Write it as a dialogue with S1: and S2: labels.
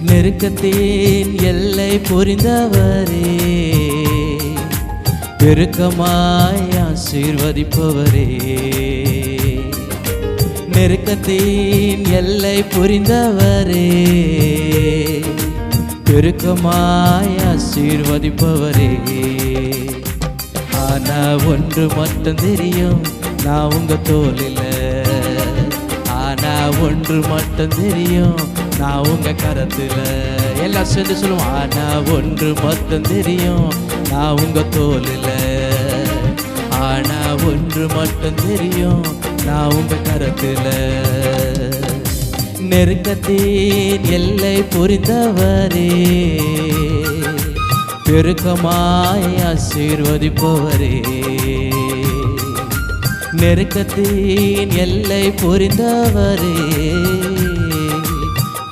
S1: நெருக்கத்தின் எல்லை புரிந்தவரே, பெருக்கமாய் ஆசீர்வதிப்பவரே. நெருக்கத்தின் எல்லை புரிந்தவரே, பெருக்கமாய் ஆசீர்வதிப்பவரே. ஆனா ஒன்று மட்டும் தெரியும், நான் உங்க தோளில. ஆனா ஒன்று மட்டும் தெரியும், நான் உங்க கரத்துல. எல்லாம் சேர்ந்து சொல்லுவோம். ஆனா ஒன்று மட்டும் தெரியும், நான் உங்க தோளில. ஆனா ஒன்று மட்டும் தெரியும், நான் உங்க கரத்துல. நெருக்கத்தின் எல்லை புரிந்தவரே, பெருக்கமாய் ஆசீர்வதிப்பவரே. நெருக்கத்தின் எல்லை புரிந்தவரே,